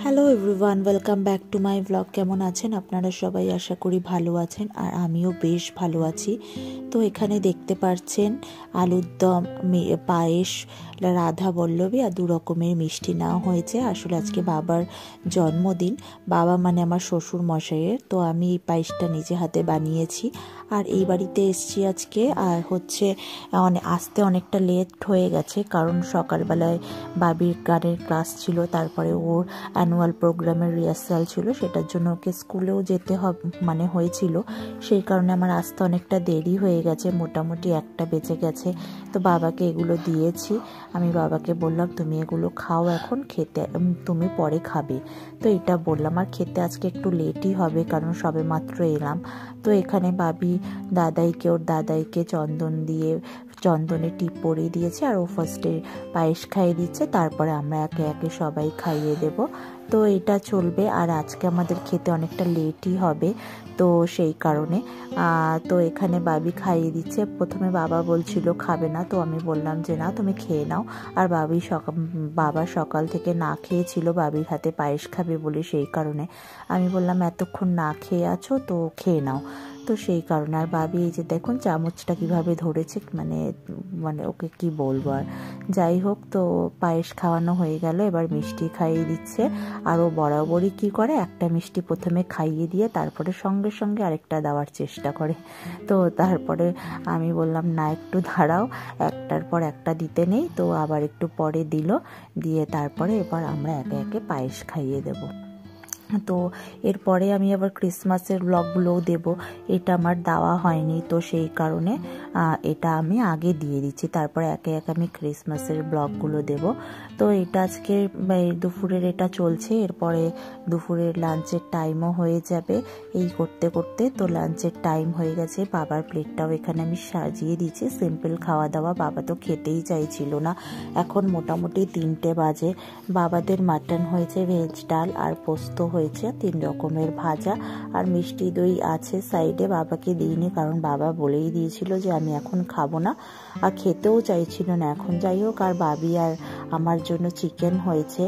Hello everyone, welcome back to my blog. কেমন আছেন আপনারা সবাই? আশা করি ভালো আছেন, আর আমিও বেশ ভালো আছি। তো এখানে দেখতে পাচ্ছেন আলুর দম, পায়েস, রাধা বল্লভী আর 2 রকমের মিষ্টি নেওয়া হয়েছে। আসলে আজকে বাবার জন্মদিন, বাবা মানে আমার শ্বশুর মশাইয়ের। তো আমি এই পায়েসটা নিজে হাতে বানিয়েছি আর এই বাড়িতে এসেছি আজকে। আর হচ্ছে আসতে অনেকটা লেট হয়ে গেছে, কারণ সকালবেলায় বাবির গানের ক্লাস ছিল, তারপরে ওর অ্যানুয়াল প্রোগ্রামের রিহার্সাল ছিল, সেটার জন্য ওকে স্কুলেও যেতে হয়েছিল। সেই কারণে আমার আসতে অনেকটা দেরি হয়ে গেছে, মোটামুটি 1টা বেজে গেছে। তো বাবাকে এগুলো দিয়েছি। আমি বাবাকে বললাম তুমি এগুলো খাও, এখন খেতে তুমি পরে খাবে। তো এটা বললাম, আর খেতে আজকে একটু লেটই হবে কারণ সবে মাত্র এলাম। তো এখানে বাবি ওর দাদাইকে চন্দনে টিপ পরিয়ে দিয়েছে, আর ও ফার্স্টে পায়েস খাইয়ে দিচ্ছে, তারপরে আমরা একে একে সবাই খাইয়ে দেব। তো এটা চলবে, আর আজকে আমাদের খেতে অনেকটা লেটই হবে, তো সেই কারণে তো এখানে বাবি খাইয়ে দিচ্ছে। প্রথমে বাবা বলছিল খাবে না, তো আমি বললাম যে না, তুমি খেয়ে নাও। আর বাবা সকাল থেকে না খেয়েছিল, বাবির হাতে পায়েস খাবে বলে, সেই কারণে আমি বললাম এতক্ষণ না খেয়ে আছো তো খেয়ে নাও। তো সেই কারণে, আর বাবি এই যে দেখুন চামচটা কিভাবে ধরেছে, মানে মানে ওকে কি বলবো। আর যাই হোক, তো পায়েস খাওয়ানো হয়ে গেল, এবার মিষ্টি খাইয়ে দিচ্ছে। আর ও বরাবরই কী করে, একটা মিষ্টি প্রথমে খাইয়ে দিয়ে তারপরে সঙ্গে সঙ্গে আরেকটা দেওয়ার চেষ্টা করে। তো তারপরে আমি বললাম না, একটু দাঁড়াও, একটার পর একটা দিতে নেই। তো আবার একটু পরে দিয়ে তারপরে এবার আমরা একে একে পায়েস খাইয়ে দেবো। তো এরপরে আমি আবার ক্রিসমাসের ব্লগগুলোও দেব, এটা আমার দেওয়া হয়নি, তো সেই কারণে এটা আমি আগে দিয়ে দিচ্ছি, তারপরে একে একে আমি ক্রিসমাসের ব্লগগুলো দেব। তো এটা আজকে দুপুরের এটা চলছে, এরপরে দুপুরের লাঞ্চের টাইমও হয়ে যাবে এই করতে করতে। তো লাঞ্চের টাইম হয়ে গেছে, বাবার প্লেটটাও এখানে আমি সাজিয়ে দিচ্ছি। সিম্পল খাওয়া দাওয়া, বাবা তো খেতেই চাইছিল না। এখন মোটামুটি 3টে বাজে। বাবাদের মাটন হয়েছে, ভেজ ডাল আর পোস্ত হয়েছে, 3 রকমের ভাজা, আর মিষ্টি দই আছে সাইডে। বাবাকে দিইনি, কারণ বাবা বলেই দিয়েছিল যে আমি এখন খাবো না, আর খেতেও চাইছিল না এখন। যাই হোক, আর বাবি আর আমার জন্য চিকেন হয়েছে,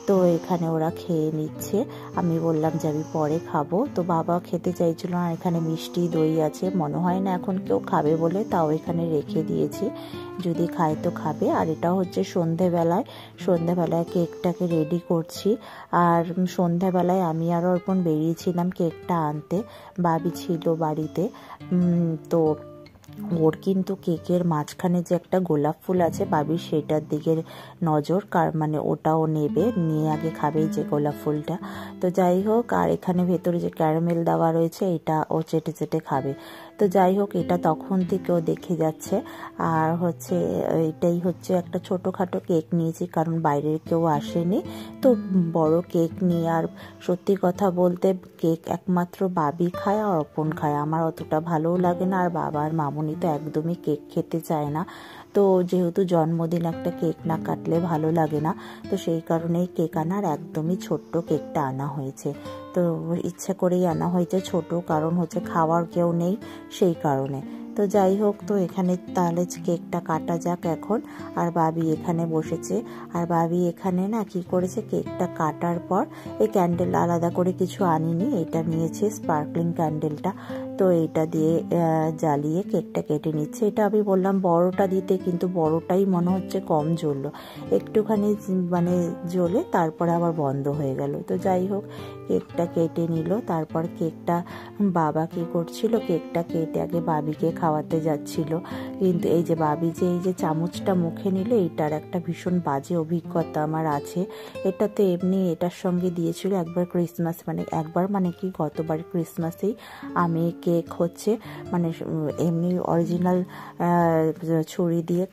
তো এখানে ওরা খেয়ে নিচ্ছে। আমি বললাম যে আমি পরে খাবো, তো বাবা খেতে চাইছিল না। এখানে মিষ্টি দই আছে, মনে হয় না এখন কেউ খাবে বলে, তাও এখানে রেখে দিয়েছি, যদি খায় তো খাবে। আর এটা হচ্ছে সন্ধেবেলায় কেকটাকে রেডি করছি। আর সন্ধেবেলায় আমি আর অর্পণ বেরিয়েছিলাম কেকটা আনতে, বাবি ছিল বাড়িতে। তো ওর কিন্তু কেকের মাঝখানে যে একটা গোলাপ ফুল আছে, বাবির সেটার দিকে নজর, মানে ওটাও নিয়ে আগে খাবে যে গোলাপ ফুলটা। তো যাই হোক, আর এখানে ভেতরে যে ক্যারামেল দেওয়া রয়েছে, এটা ও চেটে চেটে খাবে। তো যাই হোক, এটা তখন থেকে ও দেখে যাচ্ছে। আর হচ্ছে এটাই হচ্ছে একটা ছোটোখাটো কেক নিয়েছি, কারণ বাইরের কেউ আসেনি, তো বড় কেক নিয়ে। আর সত্যি কথা বলতে, কেক একমাত্র বাবি খায় আর অর্পণ খায়, আমার অতটা ভালোও লাগে না। আর বাবা আর মামুনি তো একদমই কেক খেতে চায় না, তো যেহেতু জন্মদিন, একটা কেক না কাটলে ভালো লাগে না, তো সেই কারণেই কেক আনার একদমই ছোট্ট কেকটা আনা হয়েছে। তো ইচ্ছে করেই আনা হয়েছে ছোট, কারণ হচ্ছে খাওয়ার কেউ নেই, সেই কারণে। তো যাই হোক, তো এখানে তাহলে কেকটা কাটা যাক এখন। আর বাবি এখানে বসেছে, আর বাবি এখানে না কি করেছে, কেকটা কাটার পর এই ক্যান্ডেল আলাদা করে কিছু আনিনি, এটা নিয়েছে স্পার্কলিং ক্যান্ডেলটা, তো এইটা দিয়ে জ্বালিয়ে কেকটা কেটে নিচ্ছে। এটা আমি বললাম বড়টা দিতে, কিন্তু বড়টাই মনে হচ্ছে কম জ্বললো, একটুখানি মানে জ্বলে তারপরে আবার বন্ধ হয়ে গেল। তো যাই হোক, কেকটা কেটে নিল। তারপর কেকটা বাবা কি করছিল, কেকটা কেটে আগে বাবিকে খাওয়াতে যাচ্ছিল, কিন্তু এই যে বাবি এই যে চামচটা মুখে নিল, এইটার একটা ভীষণ বাজে অভিজ্ঞতা আমার আছে। এটাতে এমনি এটার সঙ্গে দিয়েছিল একবার মানে কি গতবার ক্রিসমাসেই আমি কেক হচ্ছে এমনি অরিজিনাল ছুরি দিয়ে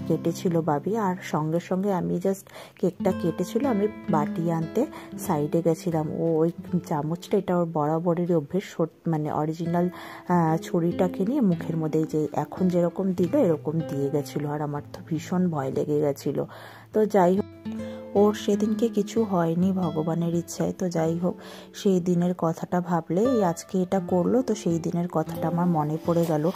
কেটেছিল বাবি, আর সঙ্গে সঙ্গে আমি জাস্ট কেকটা কেটেছিল, আমি বাটি আনতে সাইডে গেছিলাম, ওই চামচটা, এটা ওর বরাবরের অভ্যেস, অরিজিনাল ছুরিটাকে নিয়ে মুখের মধ্যে যে এখন যেরকম দিল এরকম দিয়ে গেছিলো, আর আমার তো ভীষণ ভয় লেগে গেছিলো। তো যাই হোক, ওর সেদিনকে কিছু হয়নি ভগবানের ইচ্ছায়। তো যাই হোক, সেই দিনের কথাটা ভাবলে, আজকে এটা করলো, তো সেই দিনের কথাটা আমার মনে পড়ে গেল।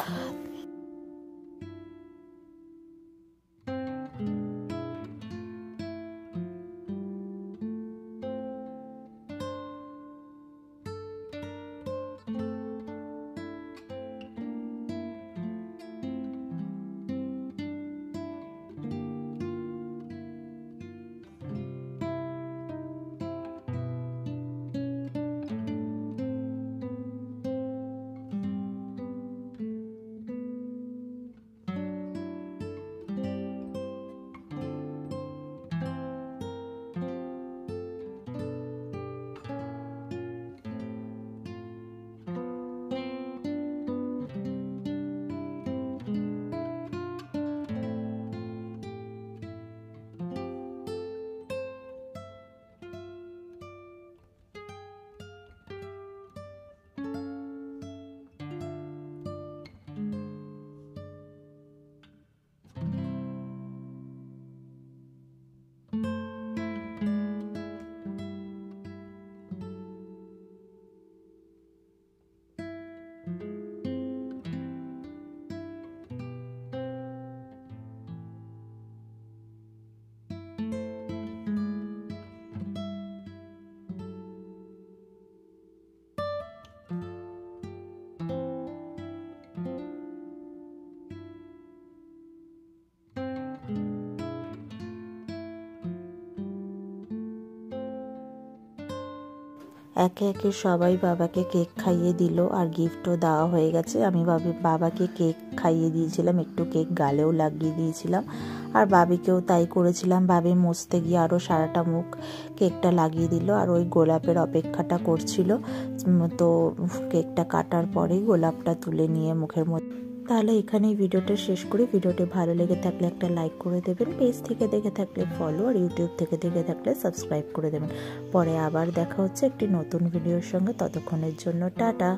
একে একে সবাই বাবাকে কেক খাইয়ে দিল আর গিফটও দেওয়া হয়ে গেছে। আমি বাবাকে কেক খাইয়ে দিয়েছিলাম, একটু কেক গালেও লাগিয়ে দিয়েছিলাম আর বাবিকেও তাই করেছিলাম। বাবি মুছতে গিয়ে আরও সারাটা মুখ কেকটা লাগিয়ে দিল আর ওই গোলাপের অপেক্ষাটা করছিল। তো কেকটা কাটার পরেই গোলাপটা তুলে নিয়ে মুখের মধ্যে। তাহলে এখানেই ভিডিওটা শেষ করি। ভিডিওটি ভালো লেগে থাকলে একটা লাইক করে দেবেন, পেজ থেকে দেখে থাকলে ফলো আর ইউটিউব থেকে দেখে থাকলে সাবস্ক্রাইব করে দেবেন। পরে আবার দেখা হচ্ছে একটি নতুন ভিডিওর সঙ্গে, ততক্ষণের জন্য টাটা।